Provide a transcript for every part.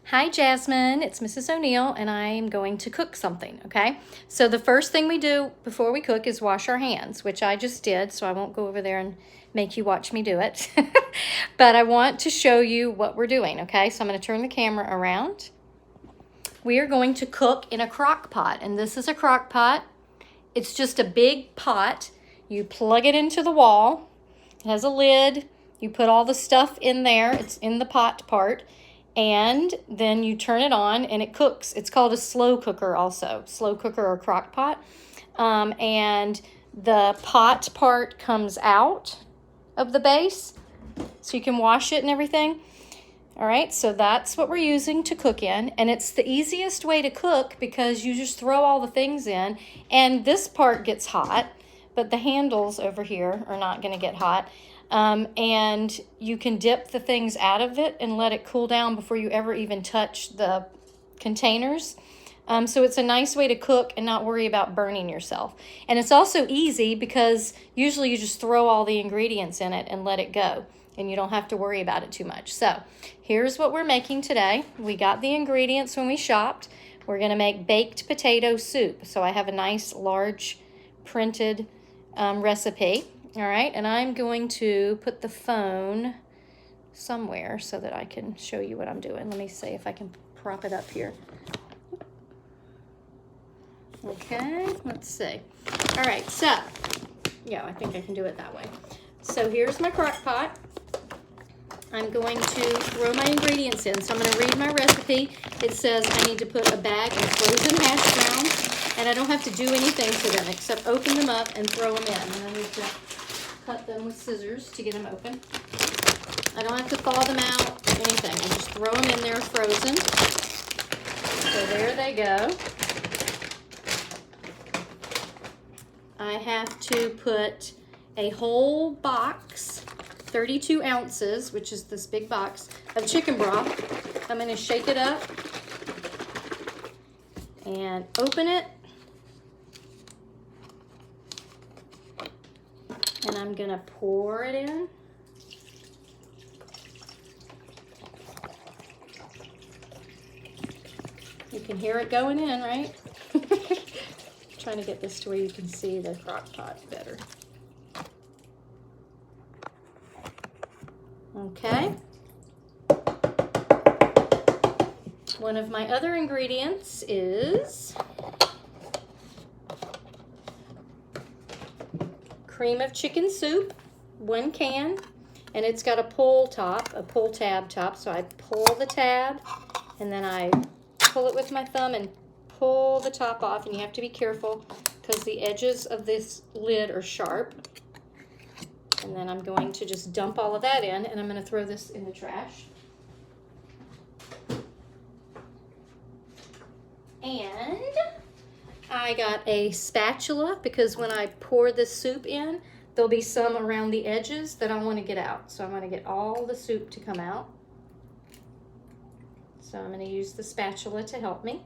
Hi Jasmine, it's Mrs. O'Neill and I'm going to cook something, okay? So the first thing we do before we cook is wash our hands, which I just did, so I won't go over there and make you watch me do it. But I want to show you what we're doing, okay? So I'm going to turn the camera around. We are going to cook in a crock pot, and this is a crock pot. It's just a big pot. You plug it into the wall. It has a lid. You put all the stuff in there. It's in the pot part. And then you turn it on and it cooks. It's called a slow cooker also, slow cooker or crock pot. And the pot part comes out of the base so you can wash it and everything. All right, so that's what we're using to cook in. And it's the easiest way to cook because you just throw all the things in. And this part gets hot, but the handles over here are not gonna get hot. And you can dip the things out of it and let it cool down before you ever even touch the containers. So it's a nice way to cook and not worry about burning yourself. And it's also easy because usually you just throw all the ingredients in it and let it go, and you don't have to worry about it too much. So here's what we're making today. We got the ingredients when we shopped. We're gonna make baked potato soup. So I have a nice large printed recipe. All right, and I'm going to put the phone somewhere so that I can show you what I'm doing. Let me see if I can prop it up here. Okay, let's see. All right, so, yeah, I think I can do it that way. So here's my crock pot. I'm going to throw my ingredients in. So I'm going to read my recipe. It says I need to put a bag of frozen hash browns, and I don't have to do anything to them except open them up and throw them in. And I need to cut them with scissors to get them open. I don't have to thaw them out, anything. I just throw them in there frozen. So there they go. I have to put a whole box, 32 ounces, which is this big box, of chicken broth. I'm going to shake it up and open it. And I'm gonna pour it in. You can hear it going in, right? Trying to get this to where you can see the crock pot better. Okay. One of my other ingredients is cream of chicken soup, 1 can, and it's got a pull tab top, so I pull the tab, and then I pull it with my thumb and pull the top off, and you have to be careful because the edges of this lid are sharp. And then I'm going to just dump all of that in, and I'm going to throw this in the trash. And I got a spatula because when I pour this soup in, there'll be some around the edges that I want to get out. So I'm going to get all the soup to come out. So I'm going to use the spatula to help me.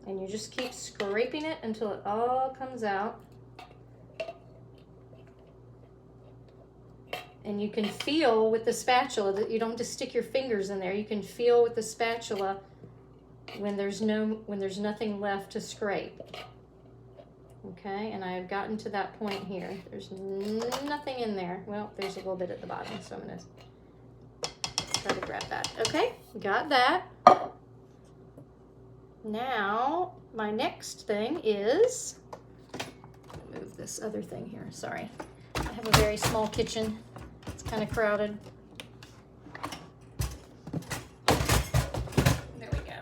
And you just keep scraping it until it all comes out. And you can feel with the spatula that you don't just stick your fingers in there. You can feel with the spatula when there's nothing left to scrape. Okay, and I have gotten to that point here. There's nothing in there. Well, there's a little bit at the bottom, so I'm gonna try to grab that. Okay, got that. Now, my next thing is, move this other thing here, sorry. I have a very small kitchen. It's kind of crowded. There we go.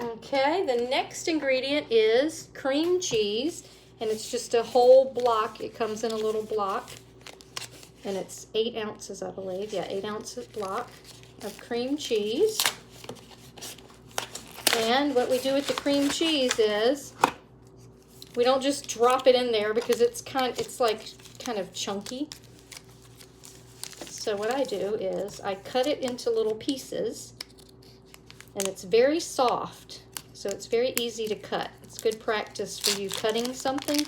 Okay, the next ingredient is cream cheese, and it's just a whole block. It comes in a little block, and it's 8 ounces, I believe. Yeah, 8 ounces block of cream cheese. And what we do with the cream cheese is we don't just drop it in there because it's kind of chunky. So what I do is I cut it into little pieces, and it's very soft, so it's very easy to cut. It's good practice for you cutting something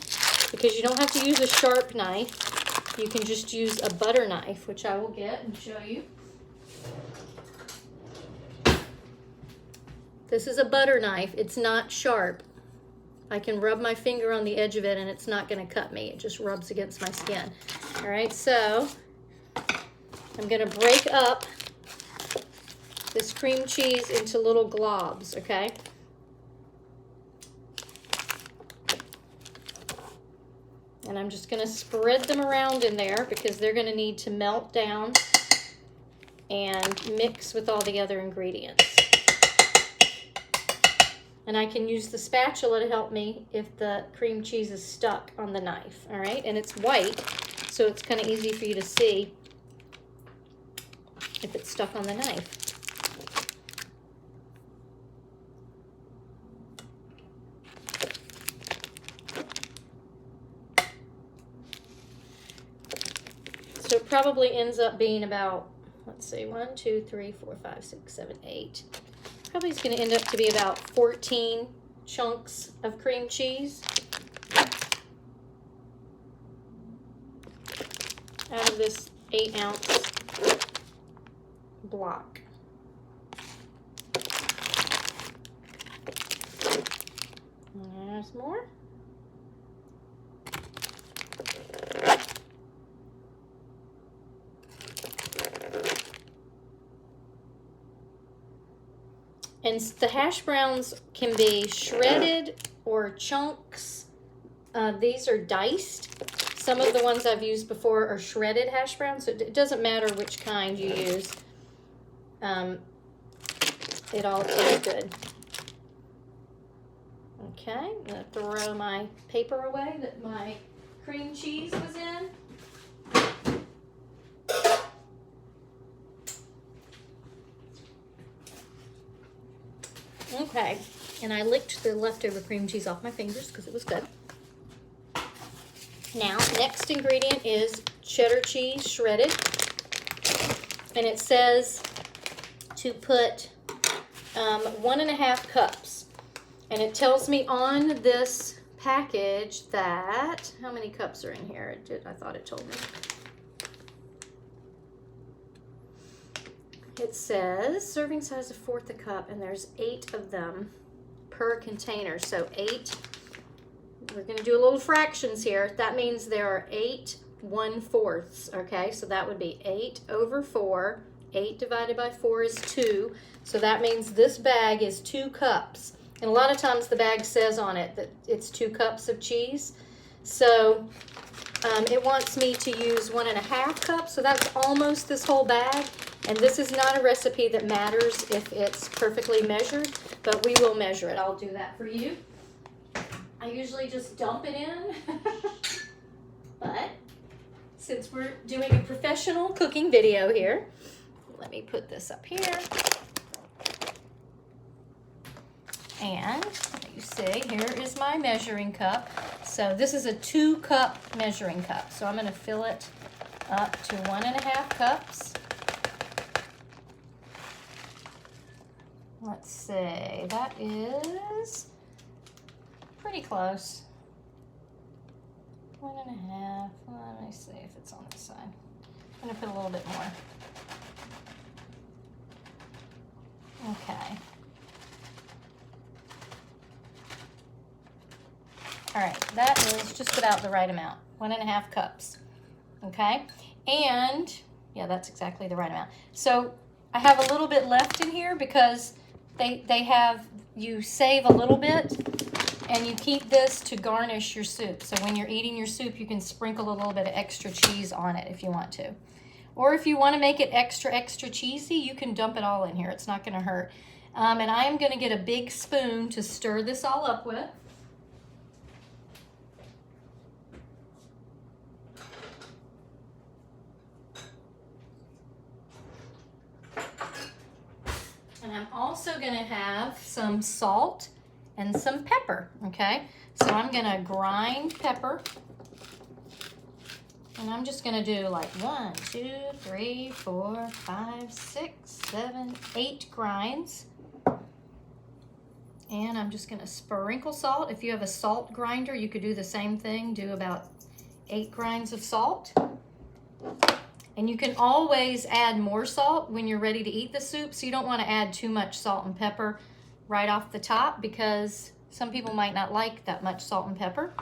because you don't have to use a sharp knife. You can just use a butter knife, which I will get and show you. This is a butter knife. It's not sharp. I can rub my finger on the edge of it and it's not going to cut me. It just rubs against my skin. All right, so I'm going to break up this cream cheese into little globs, okay? And I'm just going to spread them around in there because they're going to need to melt down and mix with all the other ingredients. And I can use the spatula to help me if the cream cheese is stuck on the knife, all right? And it's white, so it's kind of easy for you to see if it's stuck on the knife. So it probably ends up being about, let's see, 1, 2, 3, 4, 5, 6, 7, 8. Probably it's going to end up to be about 14 chunks of cream cheese out of this 8-ounce block. There's more. And the hash browns can be shredded or chunks. These are diced. Some of the ones I've used before are shredded hash browns, so it doesn't matter which kind you use. It all tastes good. Okay, I'm gonna throw my paper away that my cream cheese was in. Okay, and I licked the leftover cream cheese off my fingers because it was good. Now, next ingredient is cheddar cheese shredded. And it says to put 1.5 cups. And it tells me on this package that, how many cups are in here? I thought it told me. It says serving size of 1/4 a cup, and there's 8 of them per container. So 8, we're going to do a little fractions here. That means there are 8 1/4, okay? So that would be 8 over 4. 8 divided by 4 is 2. So that means this bag is 2 cups. And a lot of times the bag says on it that it's 2 cups of cheese. So it wants me to use 1.5 cups. So that's almost this whole bag. And this is not a recipe that matters if it's perfectly measured, but we will measure it. I'll do that for you. I usually just dump it in, but since we're doing a professional cooking video here, let me put this up here. And you see, here is my measuring cup. So this is a 2-cup measuring cup. So I'm going to fill it up to 1.5 cups. Let's see, that is pretty close. 1.5, let me see if it's on this side. I'm gonna put a little bit more. Okay. All right, that is just about the right amount, 1.5 cups, okay? And, yeah, that's exactly the right amount. So I have a little bit left in here because they have, you save a little bit and you keep this to garnish your soup. So when you're eating your soup, you can sprinkle a little bit of extra cheese on it if you want to. Or if you want to make it extra cheesy, you can dump it all in here. It's not going to hurt. And I am going to get a big spoon to stir this all up with. And I'm also going to have some salt and some pepper, okay? So I'm going to grind pepper. And I'm just gonna do like 1, 2, 3, 4, 5, 6, 7, 8 grinds. And I'm just gonna sprinkle salt. If you have a salt grinder, you could do the same thing. Do about 8 grinds of salt. And you can always add more salt when you're ready to eat the soup. So you don't wanna add too much salt and pepper right off the top because some people might not like that much salt and pepper.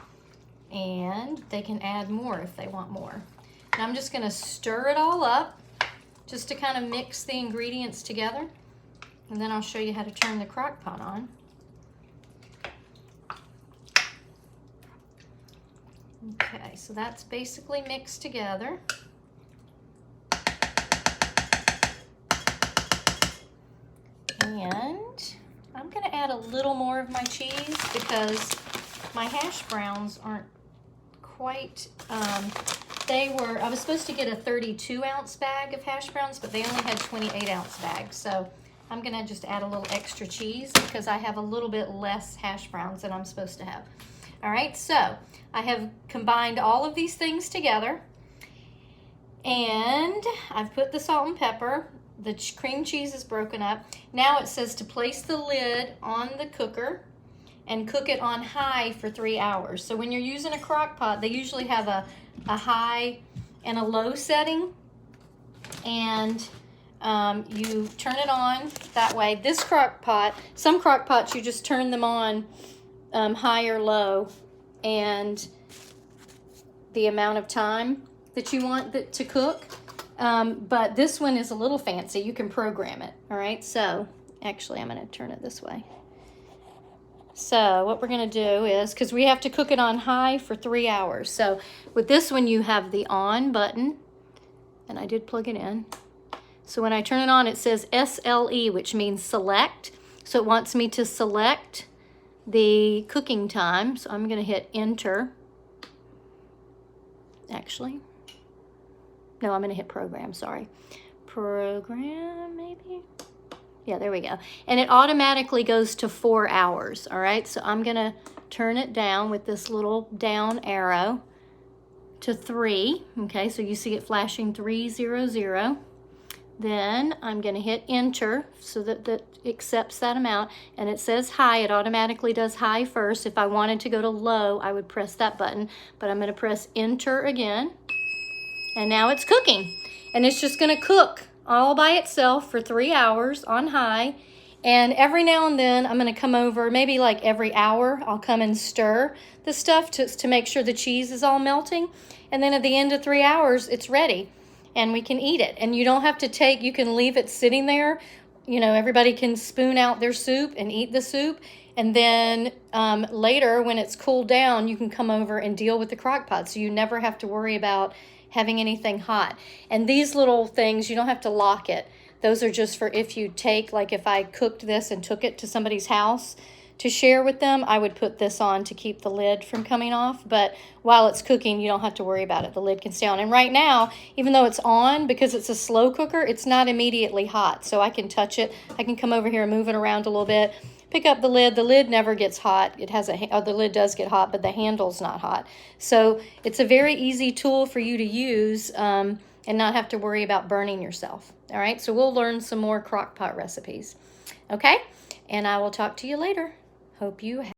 And they can add more if they want more. And I'm just gonna stir it all up just to kind of mix the ingredients together. And then I'll show you how to turn the crock pot on. Okay, so that's basically mixed together. And I'm gonna add a little more of my cheese because my hash browns aren't quite, I was supposed to get a 32-ounce bag of hash browns, but they only had 28-ounce bags. So I'm gonna just add a little extra cheese because I have a little bit less hash browns than I'm supposed to have. All right, so I have combined all of these things together and I've put the salt and pepper. The cream cheese is broken up. Now it says to place the lid on the cooker and cook it on high for 3 hours. So when you're using a crock pot, they usually have a high and a low setting. And you turn it on that way. This crock pot, some crock pots, you just turn them on high or low and the amount of time that you want to cook. But this one is a little fancy. You can program it, all right? So actually, I'm gonna turn it this way. So what we're gonna do is, because we have to cook it on high for 3 hours. So with this one, you have the on button, and I did plug it in. So when I turn it on, it says SLE, which means select. So it wants me to select the cooking time. So I'm gonna hit enter. Actually, no, I'm gonna hit program, sorry. Program, maybe? Yeah, there we go. And it automatically goes to 4 hours, all right? So I'm gonna turn it down with this little down arrow to 3, okay? So you see it flashing 300. Then I'm gonna hit enter so that that accepts that amount. And it says high, it automatically does high first. If I wanted to go to low, I would press that button, but I'm gonna press enter again. And now it's cooking. And it's just gonna cook all by itself for 3 hours on high. And every now and then I'm gonna come over, maybe like every hour, I'll come and stir the stuff to make sure the cheese is all melting. And then at the end of 3 hours, it's ready and we can eat it. And you don't have to you can leave it sitting there. You know, everybody can spoon out their soup and eat the soup. And then later when it's cooled down, you can come over and deal with the crock pot. So you never have to worry about having anything hot. And these little things, you don't have to lock it. Those are just for if you take, like if I cooked this and took it to somebody's house to share with them, I would put this on to keep the lid from coming off. But while it's cooking, you don't have to worry about it. The lid can stay on. And right now, even though it's on, because it's a slow cooker, it's not immediately hot. So I can touch it. I can come over here and move it around a little bit. Pick up the lid. The lid never gets hot. It has the lid does get hot, but the handle's not hot. So it's a very easy tool for you to use and not have to worry about burning yourself. All right, so we'll learn some more crock pot recipes. Okay, and I will talk to you later. Hope you have